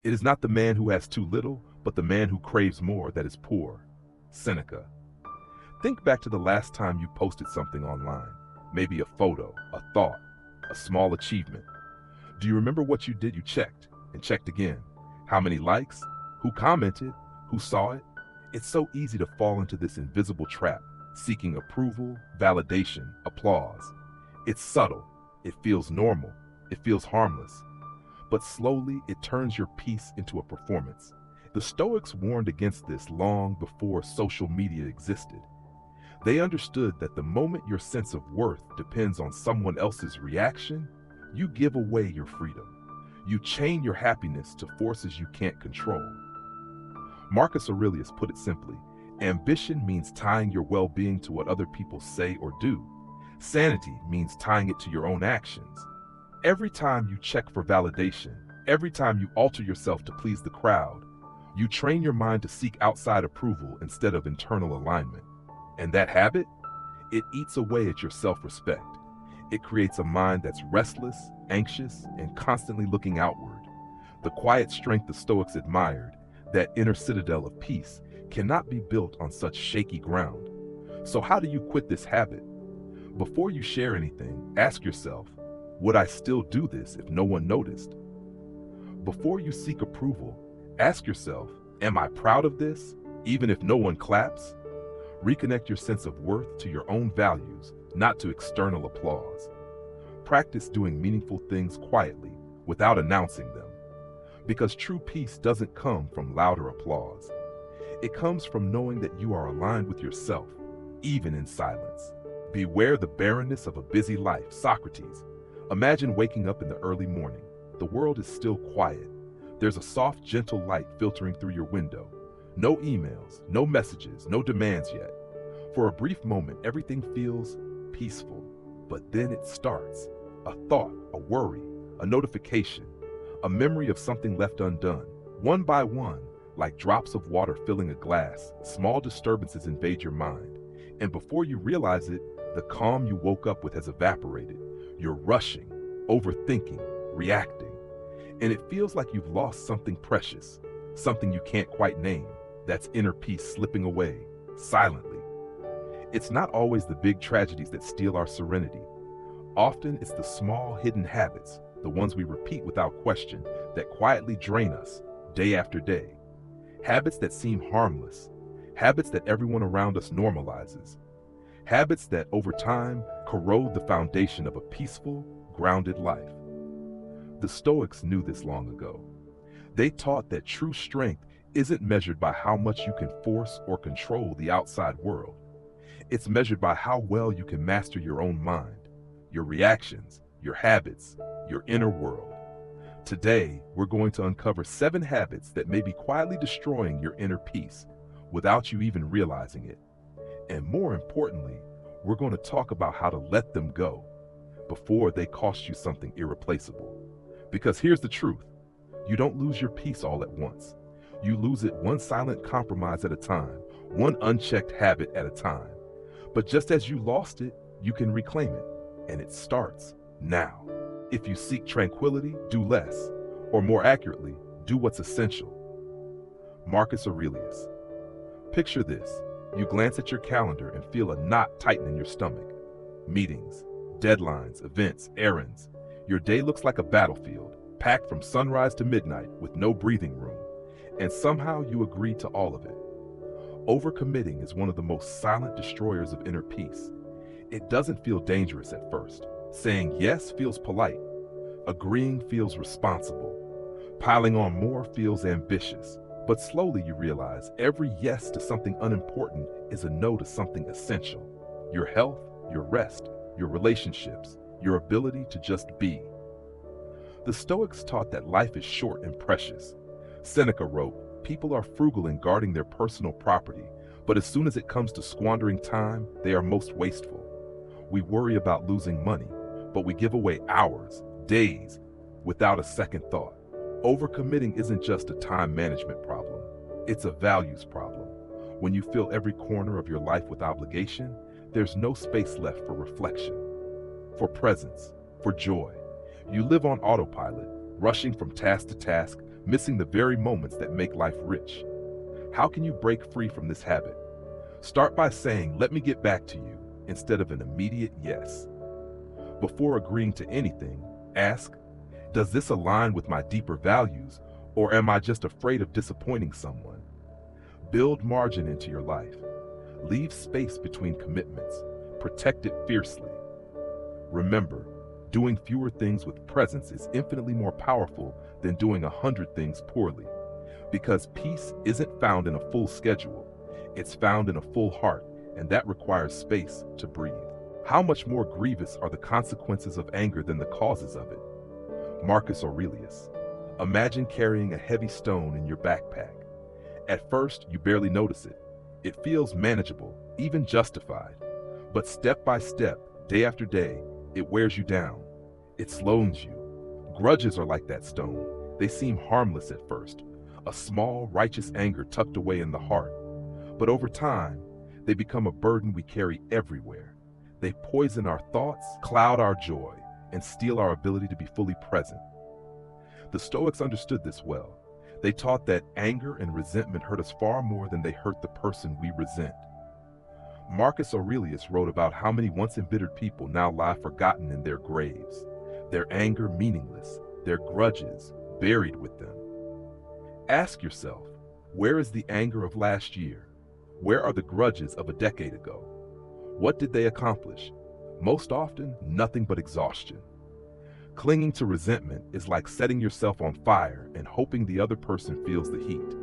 It is not the man who has too little, but the man who craves more that is poor. Seneca. Think back to the last time you posted something online. Maybe a photo, a thought, a small achievement. Do you remember what you did? You checked and checked again. How many likes? Who commented? Who saw it? It's so easy to fall into this invisible trap, seeking approval, validation, applause. It's subtle. It feels normal. It feels harmless. But slowly, it turns your peace into a performance. The Stoics warned against this long before social media existed. They understood that the moment your sense of worth depends on someone else's reaction, you give away your freedom. You chain your happiness to forces you can't control. Marcus Aurelius put it simply, ambition means tying your well-being to what other people say or do. Sanity means tying it to your own actions. Every time you check for validation, every time you alter yourself to please the crowd, you train your mind to seek outside approval instead of internal alignment. And that habit? It eats away at your self-respect. It creates a mind that's restless, anxious, and constantly looking outward. The quiet strength the Stoics admired, that inner citadel of peace, cannot be built on such shaky ground. So how do you quit this habit? Before you share anything, ask yourself, would I still do this if no one noticed? Before you seek approval, ask yourself, am I proud of this, even if no one claps? Reconnect your sense of worth to your own values, not to external applause. Practice doing meaningful things quietly, without announcing them. Because true peace doesn't come from louder applause. It comes from knowing that you are aligned with yourself, even in silence. Beware the barrenness of a busy life. Socrates. Imagine waking up in the early morning. The world is still quiet. There's a soft, gentle light filtering through your window. No emails, no messages, no demands yet. For a brief moment, everything feels peaceful. But then it starts. A thought, a worry, a notification, a memory of something left undone. One by one, like drops of water filling a glass, small disturbances invade your mind. And before you realize it, the calm you woke up with has evaporated. You're rushing, overthinking, reacting. And it feels like you've lost something precious, something you can't quite name. That's inner peace slipping away, silently. It's not always the big tragedies that steal our serenity. Often it's the small hidden habits, the ones we repeat without question, that quietly drain us, day after day. Habits that seem harmless, habits that everyone around us normalizes. Habits that, over time, corrode the foundation of a peaceful, grounded life. The Stoics knew this long ago. They taught that true strength isn't measured by how much you can force or control the outside world. It's measured by how well you can master your own mind, your reactions, your habits, your inner world. Today, we're going to uncover 7 habits that may be quietly destroying your inner peace without you even realizing it. And more importantly, we're going to talk about how to let them go before they cost you something irreplaceable. Because here's the truth, you don't lose your peace all at once. You lose it one silent compromise at a time, one unchecked habit at a time. But just as you lost it, you can reclaim it, and it starts now. If you seek tranquility, do less, or more accurately, do what's essential. Marcus Aurelius. Picture this. You glance at your calendar and feel a knot tighten in your stomach. Meetings, deadlines, events, errands. Your day looks like a battlefield, packed from sunrise to midnight with no breathing room. And somehow you agree to all of it. Overcommitting is one of the most silent destroyers of inner peace. It doesn't feel dangerous at first. Saying yes feels polite. Agreeing feels responsible. Piling on more feels ambitious. But slowly you realize every yes to something unimportant is a no to something essential. Your health, your rest, your relationships, your ability to just be. The Stoics taught that life is short and precious. Seneca wrote, people are frugal in guarding their personal property, but as soon as it comes to squandering time, they are most wasteful. We worry about losing money, but we give away hours, days, without a second thought. Overcommitting isn't just a time management problem, it's a values problem. When you fill every corner of your life with obligation, there's no space left for reflection, for presence, for joy. You live on autopilot, rushing from task to task, missing the very moments that make life rich. How can you break free from this habit? Start by saying, "Let me get back to you," instead of an immediate yes. Before agreeing to anything, ask, does this align with my deeper values, or am I just afraid of disappointing someone? Build margin into your life. Leave space between commitments. Protect it fiercely. Remember, doing fewer things with presence is infinitely more powerful than doing 100 things poorly. Because peace isn't found in a full schedule, it's found in a full heart, and that requires space to breathe. How much more grievous are the consequences of anger than the causes of it? Marcus Aurelius. Imagine carrying a heavy stone in your backpack. At first, you barely notice it. It feels manageable, even justified. But step by step, day after day, it wears you down. It slows you. Grudges are like that stone. They seem harmless at first, a small, righteous anger tucked away in the heart. But over time, they become a burden we carry everywhere. They poison our thoughts, cloud our joy, and steal our ability to be fully present. The Stoics understood this well. They taught that anger and resentment hurt us far more than they hurt the person we resent. Marcus Aurelius wrote about how many once embittered people now lie forgotten in their graves, their anger meaningless, their grudges buried with them. Ask yourself, where is the anger of last year? Where are the grudges of a decade ago? What did they accomplish? Most often, nothing but exhaustion. Clinging to resentment is like setting yourself on fire and hoping the other person feels the heat.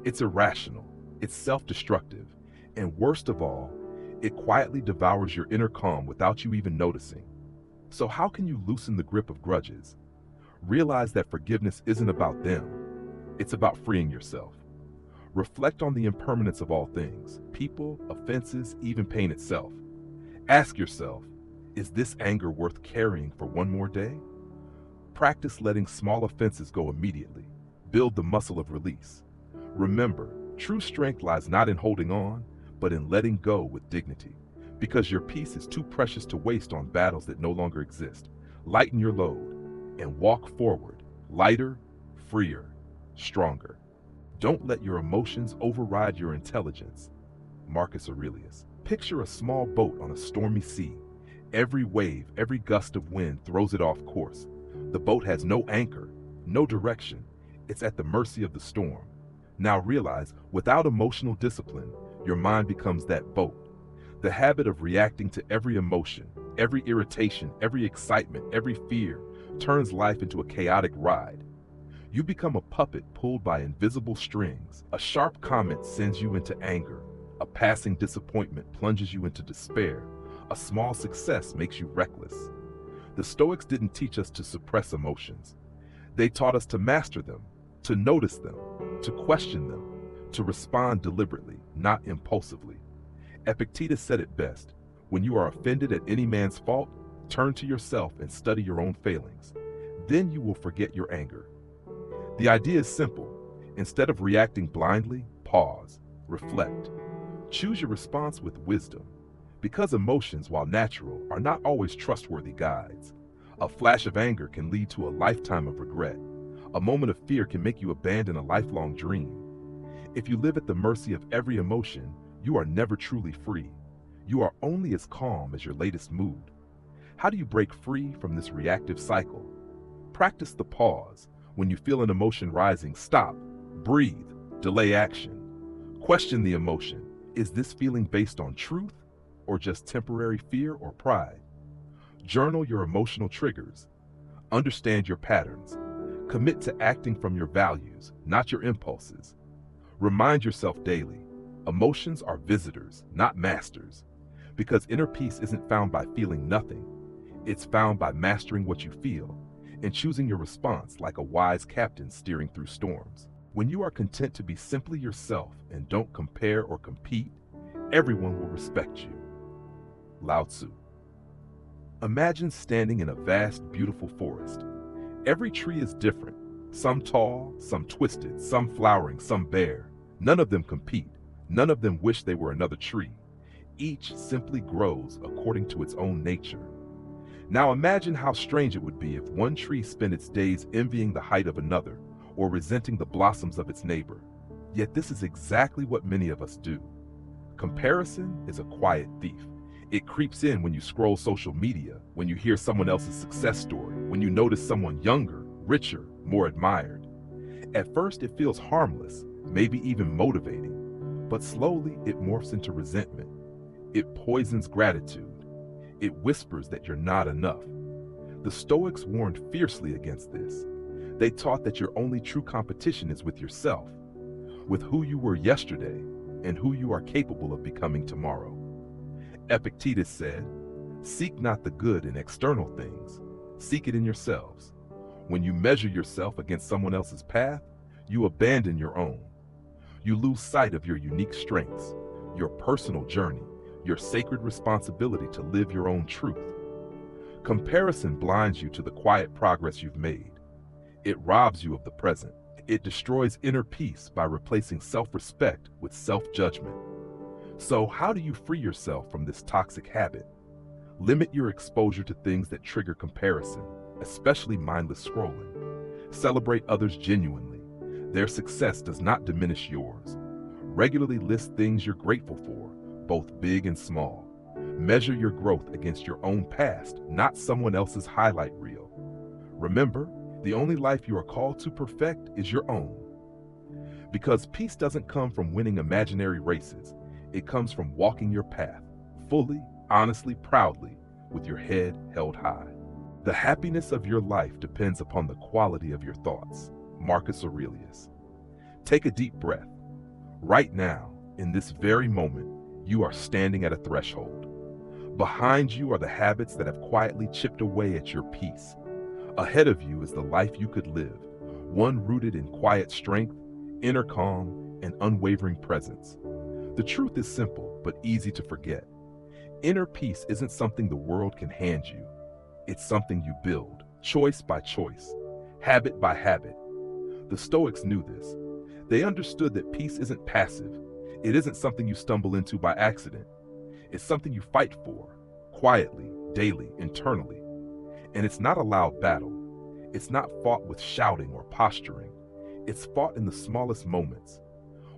It's irrational, it's self-destructive, and worst of all, it quietly devours your inner calm without you even noticing. So how can you loosen the grip of grudges? Realize that forgiveness isn't about them, it's about freeing yourself. Reflect on the impermanence of all things, people, offenses, even pain itself. Ask yourself, is this anger worth carrying for one more day? Practice letting small offenses go immediately. Build the muscle of release. Remember, true strength lies not in holding on, but in letting go with dignity. Because your peace is too precious to waste on battles that no longer exist. Lighten your load and walk forward, lighter, freer, stronger. Don't let your emotions override your intelligence. Marcus Aurelius. Picture a small boat on a stormy sea. Every wave, every gust of wind throws it off course. The boat has no anchor, no direction. It's at the mercy of the storm. Now realize, without emotional discipline, your mind becomes that boat. The habit of reacting to every emotion, every irritation, every excitement, every fear, turns life into a chaotic ride. You become a puppet pulled by invisible strings. A sharp comment sends you into anger. A passing disappointment plunges you into despair. A small success makes you reckless. The Stoics didn't teach us to suppress emotions. They taught us to master them, to notice them, to question them, to respond deliberately, not impulsively. Epictetus said it best, when you are offended at any man's fault, turn to yourself and study your own failings. Then you will forget your anger. The idea is simple. Instead of reacting blindly, pause, reflect. Choose your response with wisdom. Because emotions, while natural, are not always trustworthy guides. A flash of anger can lead to a lifetime of regret. A moment of fear can make you abandon a lifelong dream. If you live at the mercy of every emotion, you are never truly free. You are only as calm as your latest mood. How do you break free from this reactive cycle? Practice the pause. When you feel an emotion rising, stop, breathe, delay action. Question the emotion. Is this feeling based on truth or just temporary fear or pride? Journal your emotional triggers. Understand your patterns. Commit to acting from your values, not your impulses. Remind yourself daily, emotions are visitors, not masters. Because inner peace isn't found by feeling nothing. It's found by mastering what you feel and choosing your response like a wise captain steering through storms. When you are content to be simply yourself and don't compare or compete, everyone will respect you. Lao Tzu. Imagine standing in a vast, beautiful forest. Every tree is different, some tall, some twisted, some flowering, some bare. None of them compete. None of them wish they were another tree. Each simply grows according to its own nature. Now imagine how strange it would be if one tree spent its days envying the height of another, or resenting the blossoms of its neighbor. Yet this is exactly what many of us do. Comparison is a quiet thief. It creeps in when you scroll social media, when you hear someone else's success story, when you notice someone younger, richer, more admired. At first it feels harmless, maybe even motivating, but slowly it morphs into resentment. It poisons gratitude. It whispers that you're not enough. The Stoics warned fiercely against this. They taught that your only true competition is with yourself, with who you were yesterday and who you are capable of becoming tomorrow. Epictetus said, "Seek not the good in external things, seek it in yourselves." When you measure yourself against someone else's path, you abandon your own. You lose sight of your unique strengths, your personal journey, your sacred responsibility to live your own truth. Comparison blinds you to the quiet progress you've made. It robs you of the present. It destroys inner peace by replacing self-respect with self-judgment. So how do you free yourself from this toxic habit? Limit your exposure to things that trigger comparison, especially mindless scrolling. Celebrate others genuinely. Their success does not diminish yours. Regularly list things you're grateful for, both big and small. Measure your growth against your own past, not someone else's highlight reel. Remember, the only life you are called to perfect is your own. Because peace doesn't come from winning imaginary races. It comes from walking your path, fully, honestly, proudly, with your head held high. The happiness of your life depends upon the quality of your thoughts. Marcus Aurelius. Take a deep breath. Right now, in this very moment, you are standing at a threshold. Behind you are the habits that have quietly chipped away at your peace. Ahead of you is the life you could live, one rooted in quiet strength, inner calm, and unwavering presence. The truth is simple, but easy to forget. Inner peace isn't something the world can hand you. It's something you build, choice by choice, habit by habit. The Stoics knew this. They understood that peace isn't passive. It isn't something you stumble into by accident. It's something you fight for, quietly, daily, internally. And it's not a loud battle. It's not fought with shouting or posturing. It's fought in the smallest moments.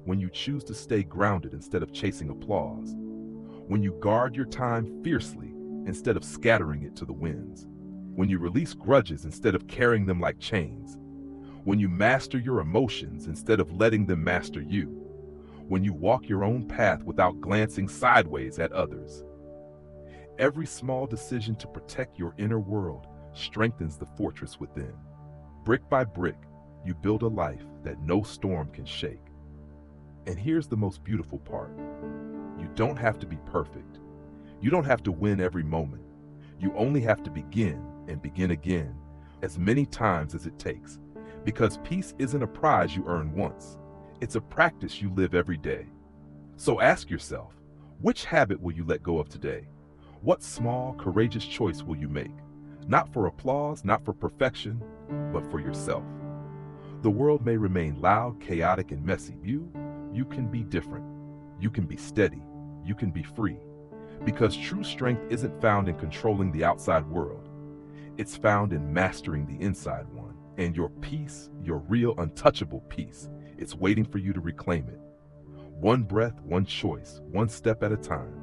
When you choose to stay grounded instead of chasing applause. When you guard your time fiercely instead of scattering it to the winds. When you release grudges instead of carrying them like chains. When you master your emotions instead of letting them master you. When you walk your own path without glancing sideways at others. Every small decision to protect your inner world strengthens the fortress within. Brick by brick, you build a life that no storm can shake. And here's the most beautiful part. You don't have to be perfect. You don't have to win every moment. You only have to begin and begin again, as many times as it takes. Because peace isn't a prize you earn once. It's a practice you live every day. So ask yourself, which habit will you let go of today? What small, courageous choice will you make? Not for applause, not for perfection, but for yourself. The world may remain loud, chaotic, and messy. You can be different. You can be steady. You can be free. Because true strength isn't found in controlling the outside world. It's found in mastering the inside one. And your peace, your real untouchable peace, it's waiting for you to reclaim it. One breath, one choice, one step at a time.